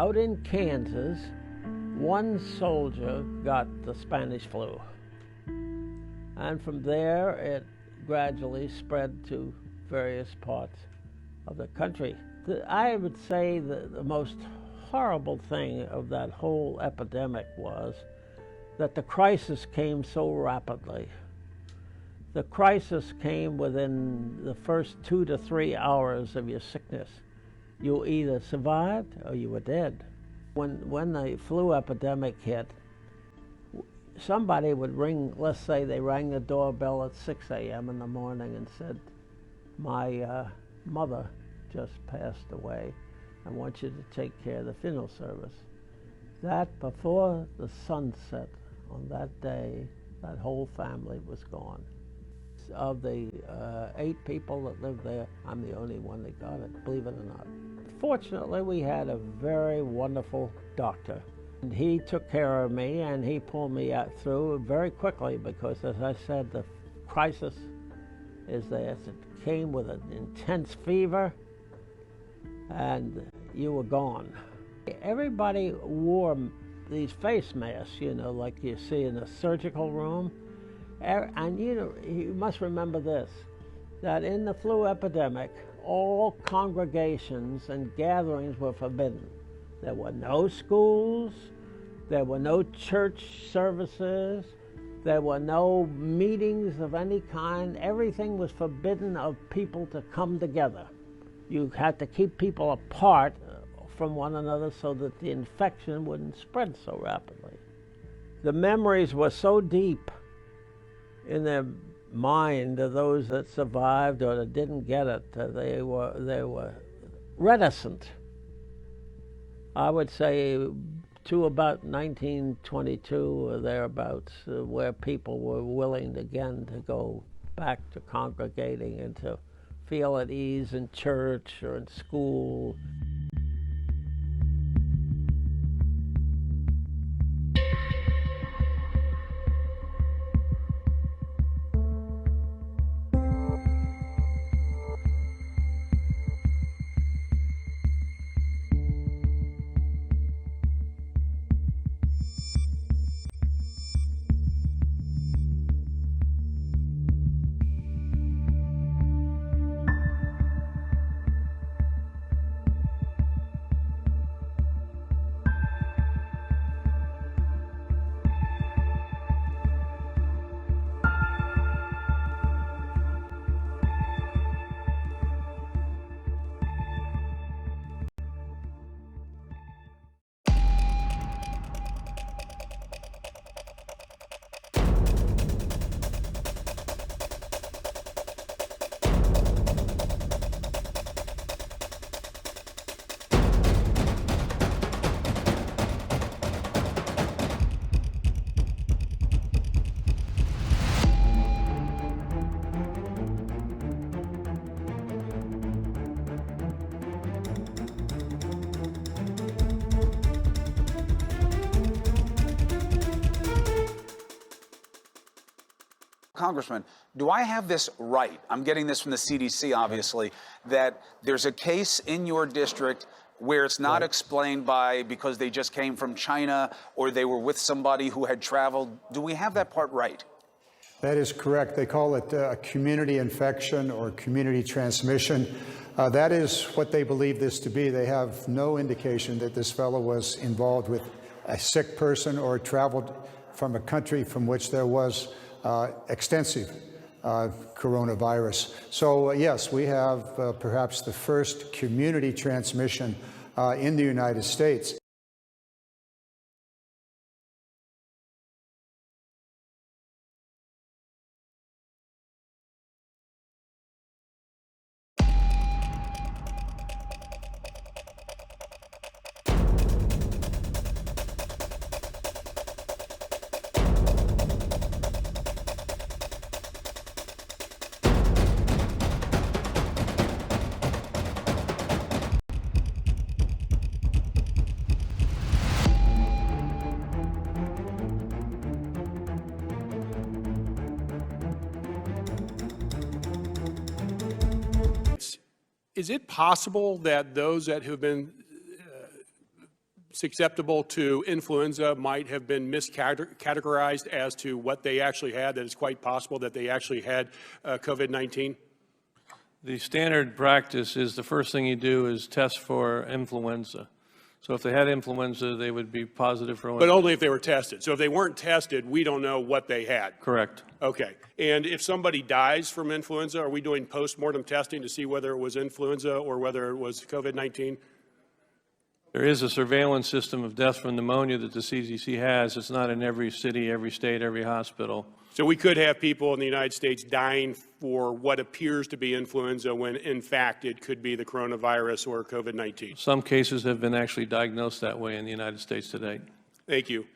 Out in Kansas, one soldier got the Spanish flu. And from there, it gradually spread to various parts of the country. I would say the most horrible thing of that whole epidemic was that the crisis came so rapidly. The crisis came within the first 2 to 3 hours of your sickness. You either survived or you were dead. When the flu epidemic hit, somebody would ring, let's say they rang the doorbell at 6 a.m. in the morning and said, my mother just passed away. I want you to take care of the funeral service. That before the sun set on that day, that whole family was gone. Of the 8 people that lived there, I'm the only one that got it, believe it or not. Fortunately, we had a very wonderful doctor. And he took care of me and he pulled me out through very quickly because, as I said, the crisis is there. It came with an intense fever and you were gone. Everybody wore these face masks, like you see in a surgical room. And you must remember this, that in the flu epidemic, all congregations and gatherings were forbidden. There were no schools, there were no church services, there were no meetings of any kind. Everything was forbidden of people to come together. You had to keep people apart from one another so that the infection wouldn't spread so rapidly. The memories were so deep in their mind of those that survived or that didn't get it. They were reticent. I would say to about 1922 or thereabouts, where people were willing again to go back to congregating and to feel at ease in church or in school. Congressman, do I have this right? I'm getting this from the CDC, obviously, that there's a case in your district where it's not explained because they just came from China or they were with somebody who had traveled. Do we have that part right? That is correct. They call it a community infection or community transmission. That is what they believe this to be. They have no indication that this fellow was involved with a sick person or traveled from a country from which there was extensive coronavirus. So yes, we have perhaps the first community transmission in the United States. Is it possible that those that have been susceptible to influenza might have been miscategorized as to what they actually had, that it's quite possible that they actually had COVID-19? The standard practice is the first thing you do is test for influenza. So if they had influenza, they would be positive for But only if they were tested. So if they weren't tested, we don't know what they had. Correct. Okay. And if somebody dies from influenza, are we doing post-mortem testing to see whether it was influenza or whether it was COVID-19? There is a surveillance system of death from pneumonia that the CDC has. It's not in every city, every state, every hospital. So we could have people in the United States dying for what appears to be influenza when, in fact, it could be the coronavirus or COVID-19. Some cases have been actually diagnosed that way in the United States to date. Thank you.